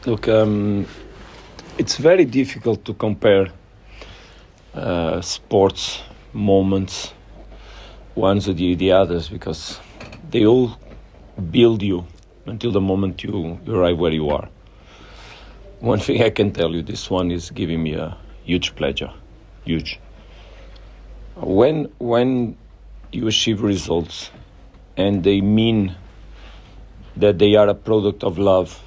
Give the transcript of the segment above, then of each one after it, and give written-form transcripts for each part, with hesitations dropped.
Look, it's very difficult to compare sports moments ones with the others because they all build you until the moment you arrive where you are. One thing I can tell you, this one is giving me a huge pleasure, huge. When you achieve results and they mean that they are a product of love,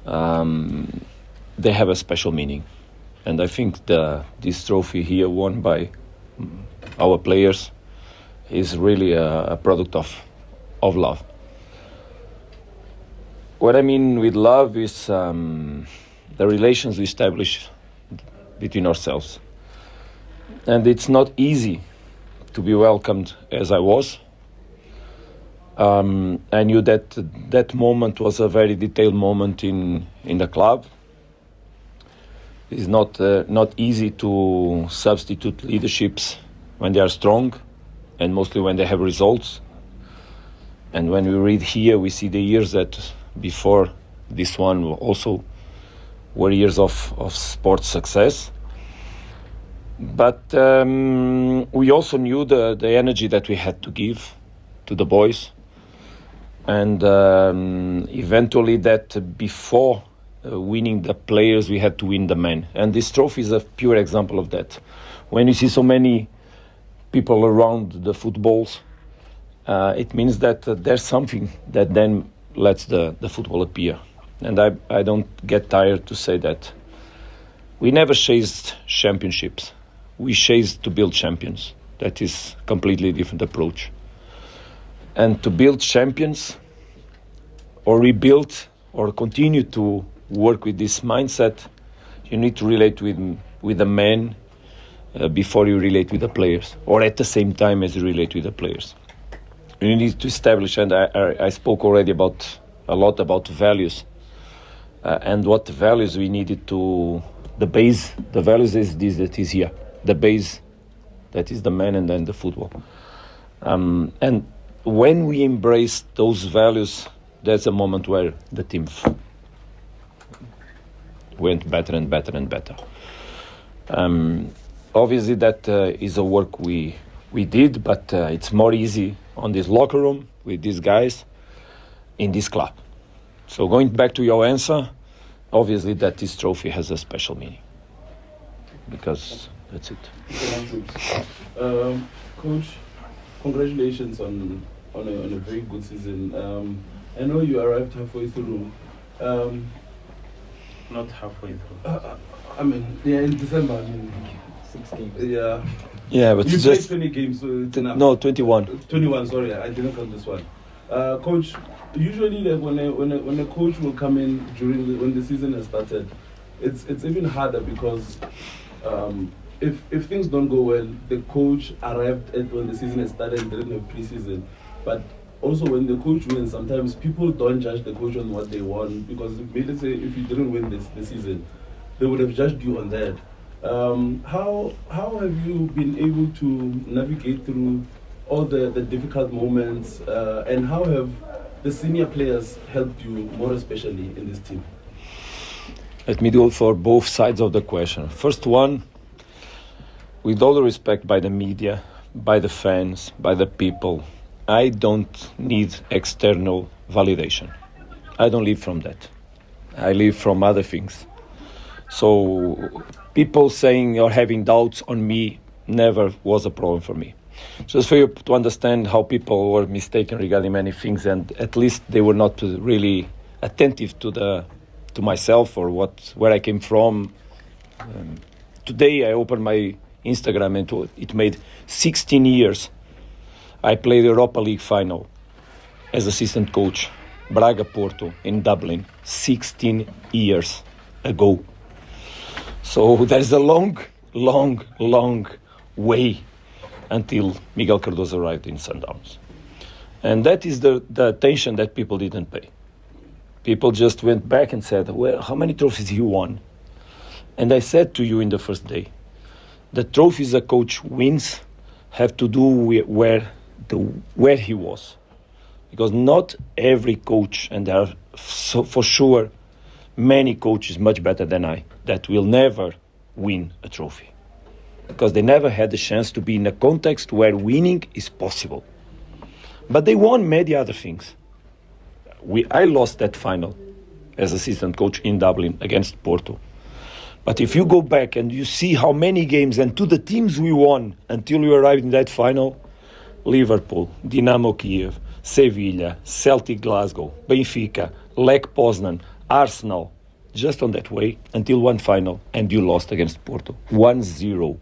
they have a special meaning. And I think this trophy here won by our players is really a product of love. What I mean with love is the relations we establish between ourselves. And it's not easy to be welcomed as I was. I knew that moment was a very detailed moment in the club. It's not easy to substitute leaderships when they are strong, and mostly when they have results. And when we read here, we see the years that before this one also were years of sports success. But we also knew the energy that we had to give to the boys. And eventually that before winning the players, we had to win the men. And this trophy is a pure example of that. When you see so many people around the footballs, it means that there's something that then lets the football appear. And I don't get tired to say that. We never chased championships. We chased to build champions. That is a completely different approach. And to build champions, or rebuild, or continue to work with this mindset, you need to relate with the men before you relate with the players, or at the same time as you relate with the players. You need to establish, and I spoke already a lot about values, and what values we needed to, the base, the values is this that is here, the base, that is the man and then the football. And when we embrace those values, that's a moment where the team went better and better and better. Obviously that is a work we did, but it's more easy on this locker room with these guys in this club. So going back to your answer, obviously that this trophy has a special meaning because that's it. Coach, congratulations on a very good season. I know you arrived halfway through. Not halfway through. In December. 6 games. Yeah. Yeah, but You it's played just 20 games, so it's enough. no 21. 21. Sorry, I didn't count this one. Coach, usually when a coach will come in when the season has started, it's even harder because if things don't go well, the coach arrived when the season has started and didn't have preseason. But also when the coach wins, sometimes people don't judge the coach on what they won because let's say if you didn't win this season, they would have judged you on that. How have you been able to navigate through all the difficult moments, and how have the senior players helped you more especially in this team? Let me do it for both sides of the question. First one, with all the respect by the media, by the fans, by the people, I don't need external validation. I don't live from that. I live from other things. So people saying or having doubts on me never was a problem for me. Just for you to understand how people were mistaken regarding many things, and at least they were not really attentive to myself or where I came from. Today I opened my Instagram and it made 16 years. I played the Europa League final as assistant coach, Braga Porto in Dublin, 16 years ago. So there's a long way until Miguel Cardoso arrived in Sundowns. And that is the attention that people didn't pay. People just went back and said, well, how many trophies you won? And I said to you in the first day, the trophies a coach wins have to do with where he was. because not every coach, and there are so for sure many coaches much better than I, that will never win a trophy. Because they never had the chance to be in a context where winning is possible. But they won many other things. I lost that final as assistant coach in Dublin against Porto. But if you go back and you see how many games and to the teams we won until we arrived in that final, Liverpool, Dynamo Kiev, Sevilla, Celtic Glasgow, Benfica, Lech Poznan, Arsenal, just on that way until one final, and you lost against Porto, 1-0.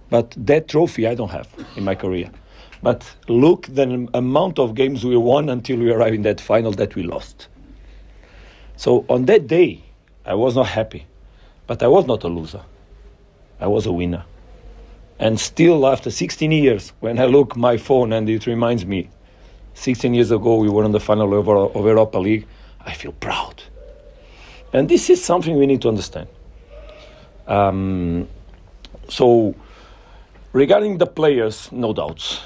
But that trophy I don't have in my career. But look the amount of games we won until we arrived in that final that we lost. So on that day, I was not happy. But I was not a loser. I was a winner. And still after 16 years, when I look my phone and it reminds me, 16 years ago we were in the final of Europa League, I feel proud. And this is something we need to understand. So regarding the players, no doubts.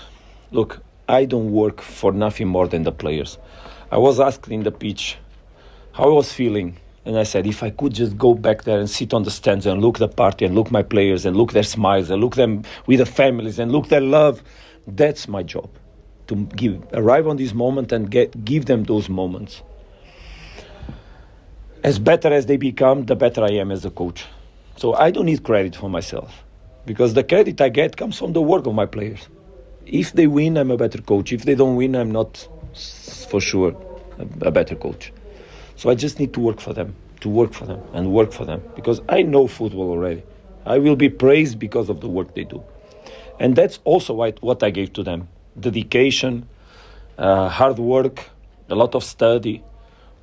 Look, I don't work for nothing more than the players. I was asked in the pitch how I was feeling. And I said, if I could just go back there and sit on the stands and look the party and look my players and look their smiles and look them with the families and look their love, that's my job. To arrive on this moment and give them those moments. As better as they become, the better I am as a coach. So I don't need credit for myself. Because the credit I get comes from the work of my players. If they win, I'm a better coach. If they don't win, I'm not for sure a better coach. So I just need to work for them, and work for them. Because I know football already. I will be praised because of the work they do. And that's also what I gave to them. Dedication, hard work, a lot of study,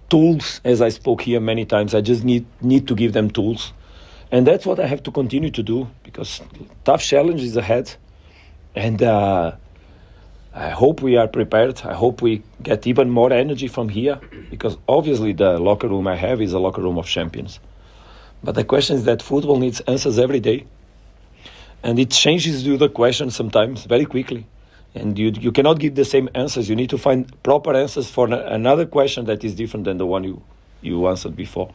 tools, as I spoke here many times. I just need to give them tools. And that's what I have to continue to do, because tough challenges ahead. And I hope we are prepared. I hope we get even more energy from here, because obviously the locker room I have is a locker room of champions. But the question is that football needs answers every day. And it changes you the question sometimes very quickly. And you cannot give the same answers. You need to find proper answers for another question that is different than the one you answered before.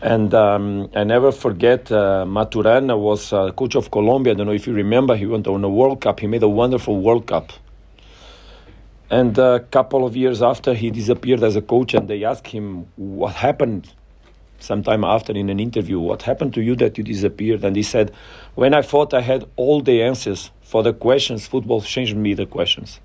And I never forget Maturana was coach of Colombia. I don't know if you remember. He went on a World Cup. He made a wonderful World Cup. And a couple of years after, he disappeared as a coach. And they asked him what happened sometime after in an interview. What happened to you that you disappeared? And he said, when I thought I had all the answers for the questions, football changed me the questions.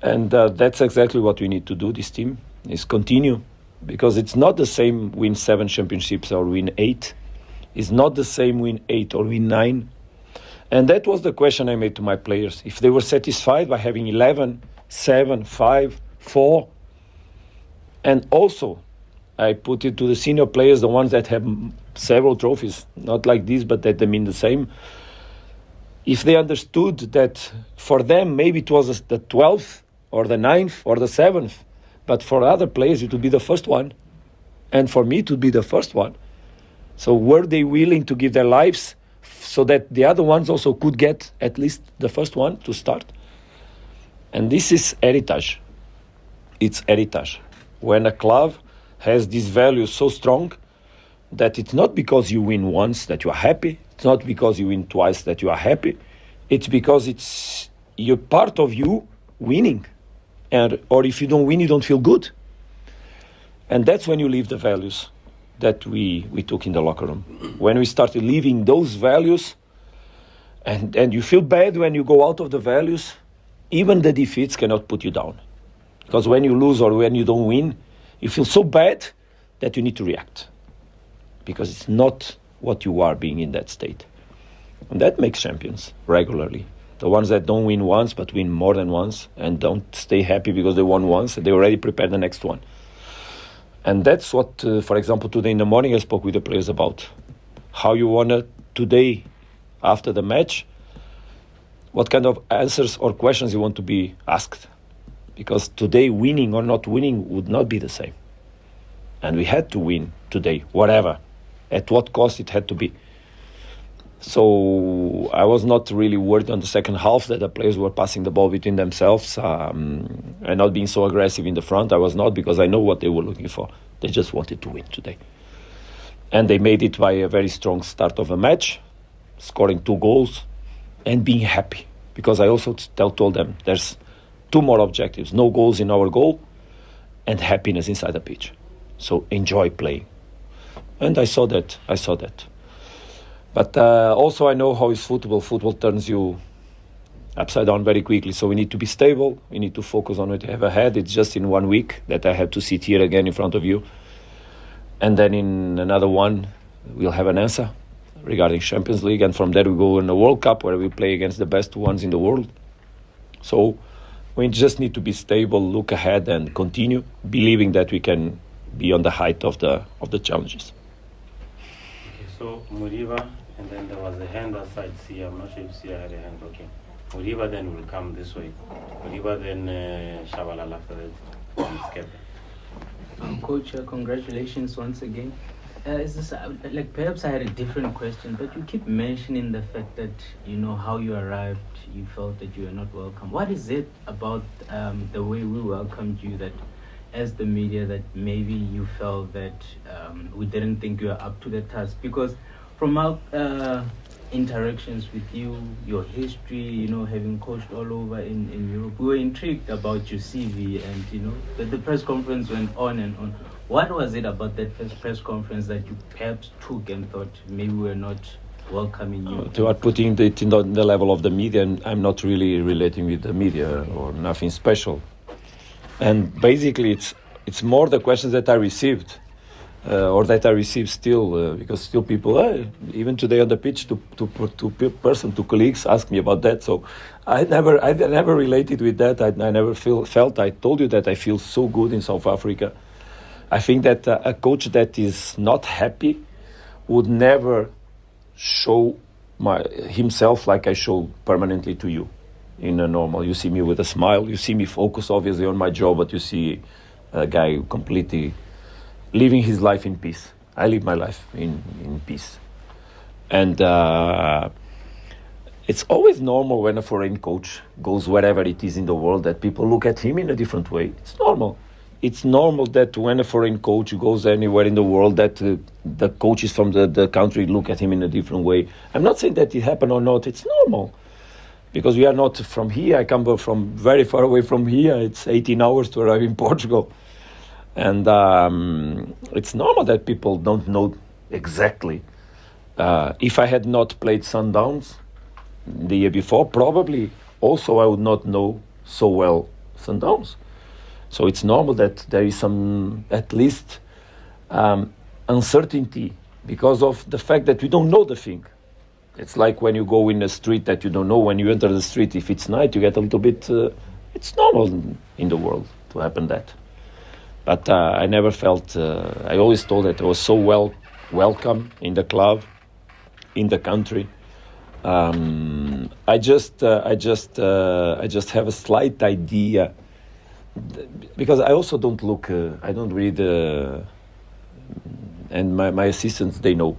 And that's exactly what we need to do, this team, is continue. Because it's not the same win 7 championships or win 8. It's not the same win 8 or win 9. And that was the question I made to my players. If they were satisfied by having 11, 7, 5, 4. And also, I put it to the senior players, the ones that have several trophies, not like this, but that they mean the same. If they understood that for them, maybe it was the 12th or the 9th or the 7th, but for other players, it would be the first one. And for me, it would be the first one. So were they willing to give their lives so that the other ones also could get at least the first one to start? And this is heritage. It's heritage. When a club has these values so strong that it's not because you win once that you are happy. It's not because you win twice that you are happy. It's because it's part of you winning. Or if you don't win, you don't feel good. And that's when you leave the values that we took in the locker room. When we started leaving those values, and you feel bad when you go out of the values, even the defeats cannot put you down. Because when you lose or when you don't win, you feel so bad that you need to react. Because it's not what you are being in that state. And that makes champions regularly. The ones that don't win once, but win more than once, and don't stay happy because they won once, and they already prepared the next one. And that's what, for example, today in the morning I spoke with the players about. How you want to, today, after the match, what kind of answers or questions you want to be asked. Because today, winning or not winning would not be the same. And we had to win today, whatever. At what cost it had to be. So I was not really worried on the second half that the players were passing the ball between themselves and not being so aggressive in the front. I was not, because I know what they were looking for. They just wanted to win today. And they made it by a very strong start of a match, scoring 2 goals and being happy. Because I also told them there's 2 more objectives: no goals in our goal and happiness inside the pitch. So enjoy playing. And I saw that. But also I know how is football. Football turns you upside down very quickly. So we need to be stable. We need to focus on what we have ahead. It's just in 1 week that I have to sit here again in front of you. And then in another one, we'll have an answer regarding Champions League. And from there we go in the World Cup, where we play against the best ones in the world. So we just need to be stable, look ahead and continue, believing that we can be on the height of the challenges. Okay, so Muriba, and then there was a hand outside Sia. I'm not sure if Sia had a hand. Okay. Muriba then will come this way. Muriba then Shabalala after that. Coach, congratulations once again. Is this like, perhaps I had a different question, but you keep mentioning the fact that, you know, how you arrived, you felt that you were not welcome. What is it about the way we welcomed you that, as the media, that maybe you felt that we didn't think you were up to the task? Because from our interactions with you, your history, you know, having coached all over in Europe, we were intrigued about your CV, and, you know, the press conference went on and on. What was it about that first press conference that you perhaps took and thought maybe we're not welcoming you? You are putting it in the level of the media, and I'm not really relating with the media or nothing special. And basically it's more the questions that I received, or that I receive still, because still people, even today on the pitch, to colleagues ask me about that. So I never related with that. I never felt. I told you that I feel so good in South Africa. I think that a coach that is not happy would never show himself like I show permanently to you. In a normal, you see me with a smile, you see me focus obviously on my job, but you see a guy completely living his life in peace. I live my life in peace. And it's always normal when a foreign coach goes wherever it is in the world that people look at him in a different way. It's normal. It's normal that when a foreign coach goes anywhere in the world that the coaches from the country look at him in a different way. I'm not saying that it happened or not. It's normal. Because we are not from here. I come from very far away from here. It's 18 hours to arrive in Portugal. And it's normal that people don't know exactly. If I had not played Sundowns the year before, probably also I would not know so well Sundowns. So it's normal that there is some, at least, uncertainty because of the fact that we don't know the thing. It's like when you go in a street that you don't know. When you enter the street, if it's night, you get a little bit... it's normal in the world to happen that. But I never felt... I always thought that I was so welcome in the club, in the country. I just have a slight idea... Because I also don't look, I don't read, and my assistants, they know.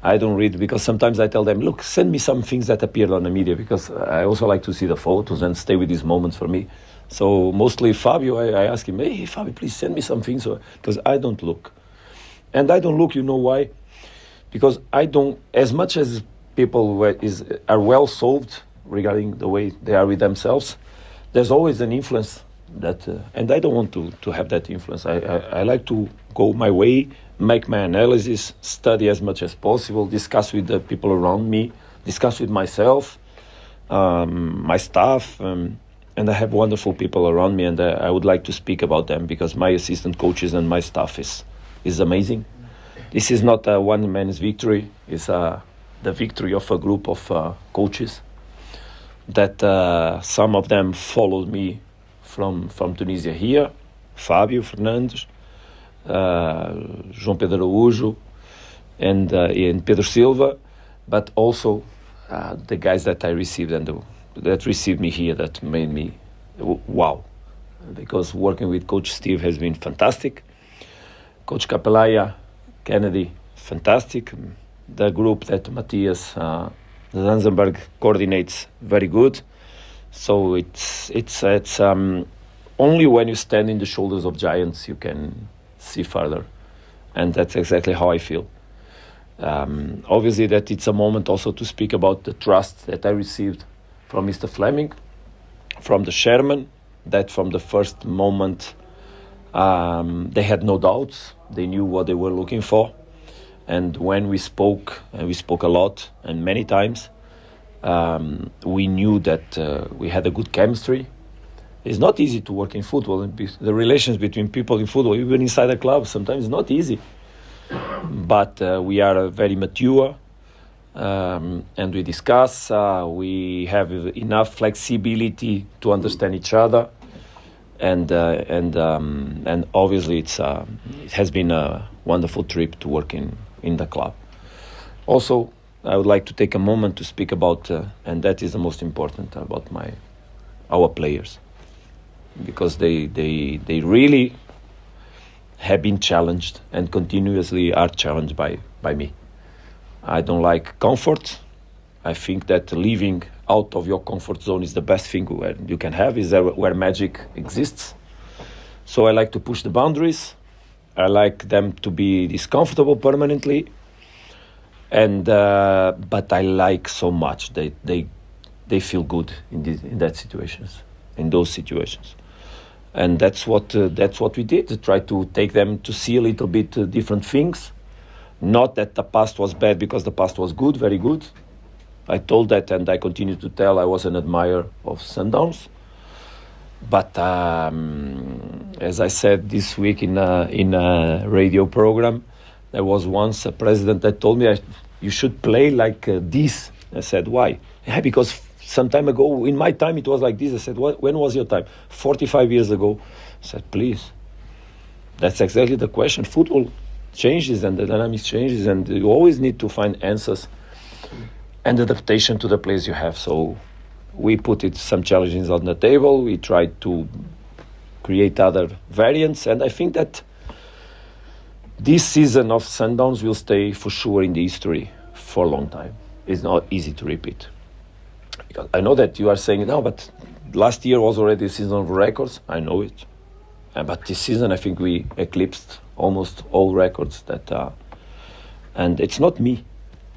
I don't read because sometimes I tell them, look, send me some things that appear on the media, because I also like to see the photos and stay with these moments for me. So mostly Fabio, I ask him, hey, Fabio, please send me some things, because I don't look. And I don't look, you know why? Because I don't, as much as people are well solved regarding the way they are with themselves, there's always an influence that, and I don't want to have that influence. I like to go my way, make my analysis, study as much as possible, discuss with the people around me, discuss with myself, my staff, and I have wonderful people around me, and I would like to speak about them because my assistant coaches and my staff is amazing. This is not a one man's victory. It's the victory of a group of coaches that some of them followed me from Tunisia here, Fábio Fernandes, João Pedro Araújo, and Pedro Silva, but also the guys that I received and that received me here, that made me wow. Because working with Coach Steve has been fantastic. Coach Capelaya, Kennedy, fantastic. the group that Matthias Zanzenberg coordinates very good. So it's only when you stand in the shoulders of giants you can see further, and that's exactly how I feel. Obviously, that it's a moment also to speak about the trust that I received from Mr. Fleming, from the chairman, that from the first moment they had no doubts. They knew what they were looking for. And when we spoke, and we spoke a lot and many times, we knew that we had a good chemistry. It's not easy to work in football. The relations between people in football, even inside a club, sometimes it's not easy. But we are very mature, and we discuss. We have enough flexibility to understand each other, and obviously it has been a wonderful trip to work in the club. Also, I would like to take a moment to speak about, and that is the most important, about our players, because they really have been challenged and continuously are challenged by me. I don't like comfort. I think that living out of your comfort zone is the best thing where you can have, is where magic exists. So I like to push the boundaries. I like them to be discomfortable permanently. And but I like so much they feel good in those situations. And that's what we did, to try to take them to see a little bit different things. Not that the past was bad, because the past was good, very good. I told that, and I continue to tell, I was an admirer of Sundowns. But as I said this week in a radio program, there was once a president that told me you should play like this. I said, why? Yeah, because some time ago, in my time, it was like this. I said, when was your time? 45 years ago. I said, please. That's exactly the question. Football changes and the dynamics changes, and you always need to find answers and adaptation to the players you have. So we put some challenges on the table. We tried to create other variants, and I think that this season of Sundowns will stay for sure in the history for a long time. It's not easy to repeat. Because I know that you are saying, no, but last year was already a season of records. I know it. But this season, I think we eclipsed almost all records and it's not me.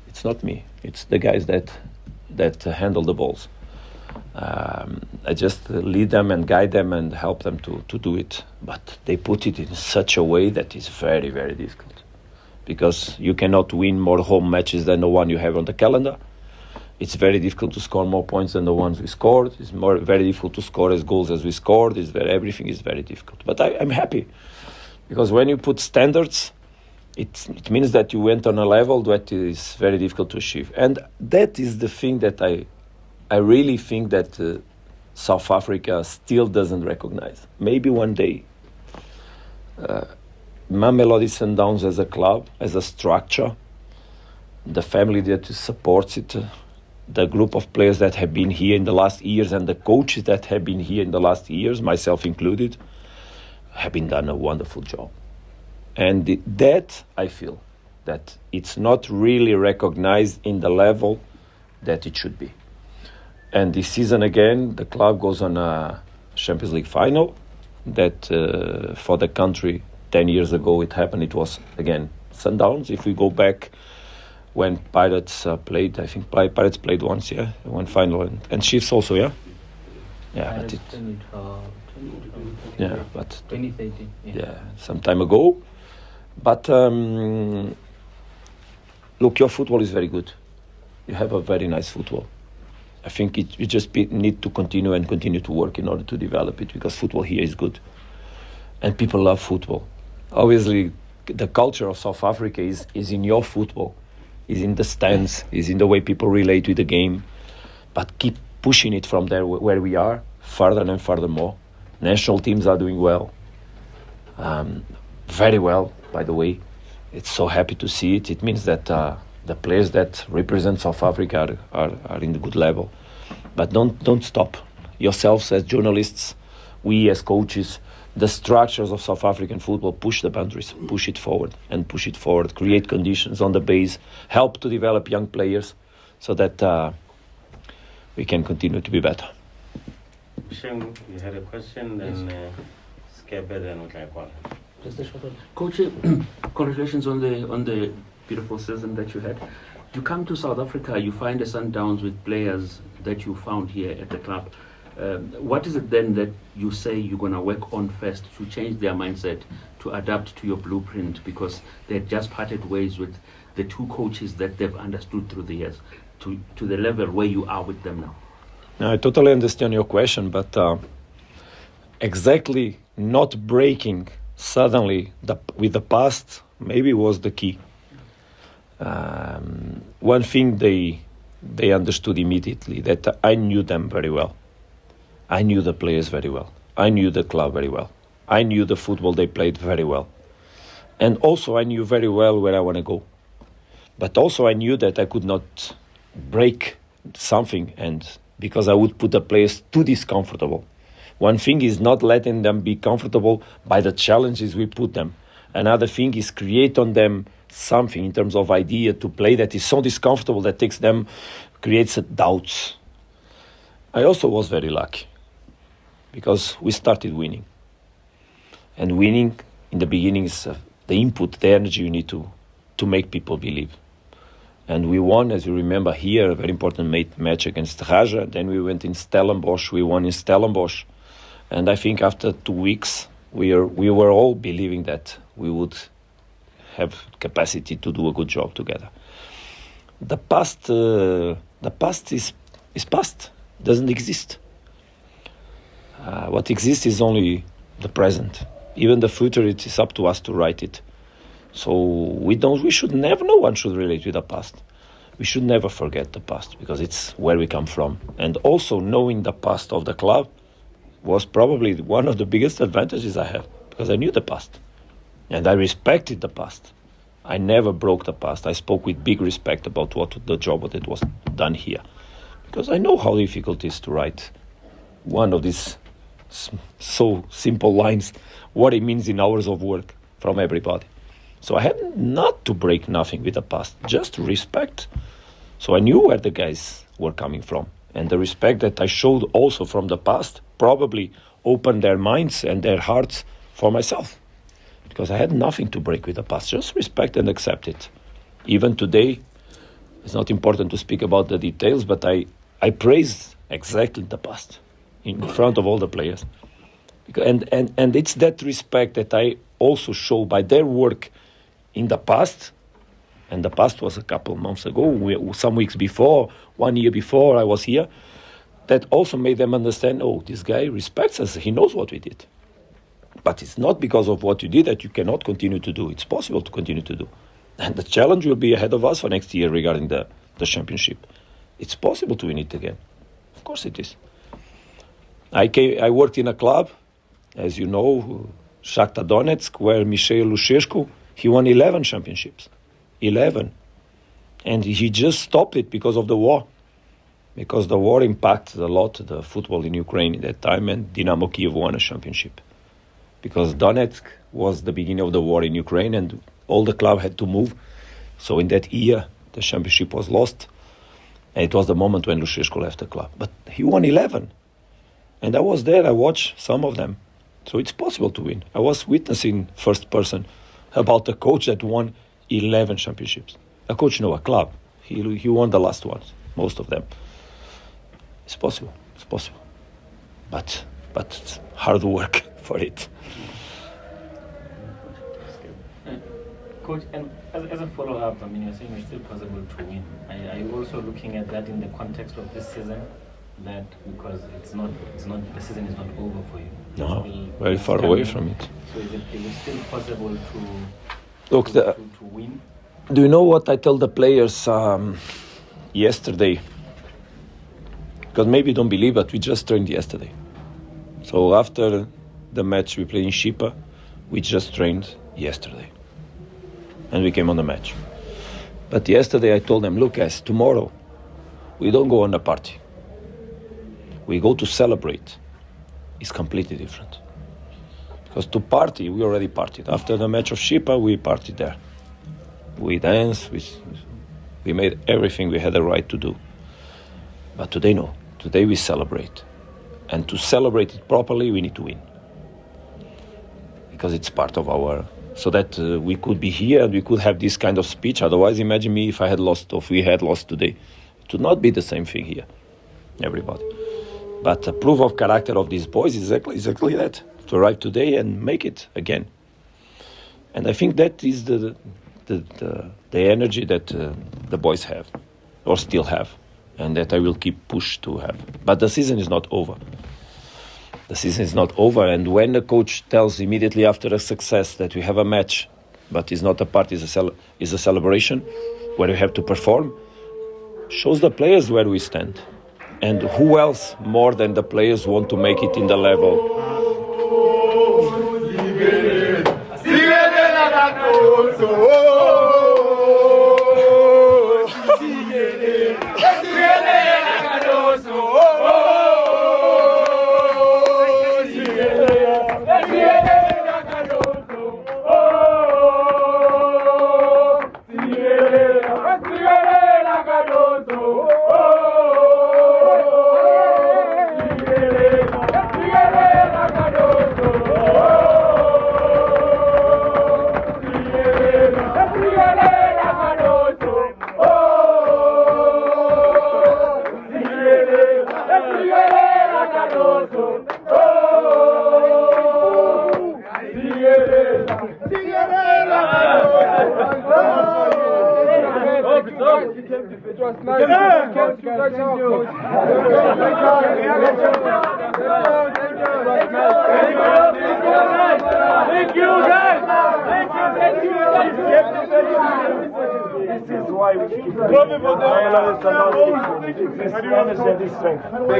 It's not me. It's the guys that handle the balls. I just lead them and guide them and help them to do it. But they put it in such a way that is very, very difficult. Because you cannot win more home matches than the one you have on the calendar. It's very difficult to score more points than the ones we scored. It's very difficult to score as goals as we scored. Everything is very difficult. But I'm happy. Because when you put standards, it means that you went on a level that is very difficult to achieve. And that is the thing that I really think that South Africa still doesn't recognize. Maybe one day, Mamelodi Sundowns as a club, as a structure, the family that supports it, the group of players that have been here in the last years, and the coaches that have been here in the last years, myself included, have been done a wonderful job. And that, I feel, that it's not really recognized in the level that it should be. And this season again, the club goes on a Champions League final that for the country 10 years ago it happened. It was, again, Sundowns. If we go back when Pirates played, I think Pirates played once, yeah, one final, and Chiefs also, yeah? Yeah, but 2013. Yeah, some time ago. But look, your football is very good. You have a very nice football. I think you just need to continue to work in order to develop it, because football here is good. And people love football. Obviously, the culture of South Africa is in your football, is in the stands, is in the way people relate with the game. But keep pushing it from there where we are, further and further more. National teams are doing well. Very well, by the way. It's so happy to see it. It means that the players that represent South Africa are in the good level. But don't stop. Yourselves as journalists, we as coaches, the structures of South African football, push the boundaries, push it forward, create conditions on the base, help to develop young players so that we can continue to be better. Sheng, you had a question, then Skepe, then Utlaikwala. Just a short one. Coach, congratulations on the beautiful season that you had. You come to South Africa, you find the Sundowns with players that you found here at the club. What is it then that you say you're going to work on first to change their mindset, to adapt to your blueprint, because they just parted ways with the two coaches that they've understood through the years, to the level where you are with them now? I totally understand your question, but exactly not breaking suddenly with the past maybe was the key. One thing they understood immediately, that I knew them very well. I knew the players very well. I knew the club very well. I knew the football they played very well. And also I knew very well where I want to go. But also I knew that I could not break something, and because I would put the players too discomfortable. One thing is not letting them be comfortable by the challenges we put them. Another thing is create on them something in terms of idea to play that is so discomfortable that creates doubts. I also was very lucky because we started winning. And winning in the beginning is the input, the energy you need to make people believe. And we won, as you remember here, a very important match against Raja. Then we went in Stellenbosch. We won in Stellenbosch. And I think after 2 weeks, we were all believing that we would have capacity to do a good job together. The past is past. Doesn't exist. What exists is only the present. Even the future, it is up to us to write it. So no one should relate with the past. We should never forget the past because it's where we come from. And also knowing the past of the club was probably one of the biggest advantages I have, because I knew the past and I respected the past. I never broke the past. I spoke with big respect about what the job that was done here, because I know how difficult it is to write one of these so simple lines, what it means in hours of work from everybody. So I had not to break nothing with the past, just respect. So I knew where the guys were coming from. And the respect that I showed also from the past probably opened their minds and their hearts for myself. Because I had nothing to break with the past, just respect and accept it. Even today, it's not important to speak about the details, but I praise exactly the past in front of all the players. And it's that respect that I also show by their work in the past, and the past was a couple of months ago, some weeks before, 1 year before I was here, that also made them understand, oh, this guy respects us, he knows what we did. But it's not because of what you did that you cannot continue to do. It's possible to continue to do. And the challenge will be ahead of us for next year regarding the championship. It's possible to win it again. Of course it is. I worked in a club, as you know, Shakhtar Donetsk, where Michel Lushescu, he won 11 championships. 11. And he just stopped it because of the war. Because the war impacted a lot the football in Ukraine at that time, and Dynamo Kiev won a championship. Because Donetsk was the beginning of the war in Ukraine and all the club had to move. So in that year, the championship was lost. And it was the moment when Lushescu left the club. But he won 11. And I was there, I watched some of them. So it's possible to win. I was witnessing first person about a coach that won 11 championships. A coach, no, a club. He won the last ones, most of them. It's possible. But it's hard work for it. Coach, and as a follow-up, I mean, you're saying it's still possible to win. Are you also looking at that in the context of this season? That because it's not the season is not over for you. No, very far away from it. So is it still possible Look, to win? Do you know what I told the players yesterday? Because maybe you don't believe, but we just trained yesterday. So after the match we played in Shipa, we just trained yesterday. And we came on the match. But yesterday I told them, look guys, tomorrow we don't go on a party. We go to celebrate. is completely different. Because to party, we already partied. After the match of Shipa, we partied there. We danced, we made everything we had a right to do. But today, no. Today we celebrate. And to celebrate it properly, we need to win. Because it's part of our... So that we could be here and we could have this kind of speech. Otherwise, imagine me if I had lost, or if we had lost today. It would not be the same thing here, everybody. But the proof of character of these boys is exactly that. To arrive today and make it again. And I think that is the energy that the boys have, or still have, and that I will keep push to have. But the season is not over. The season is not over, and when the coach tells immediately after a success that we have a match, but it's not a party, is a celebration, where we have to perform, shows the players where we stand. And who else more than the players want to make it in the level?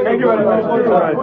Thank you very much.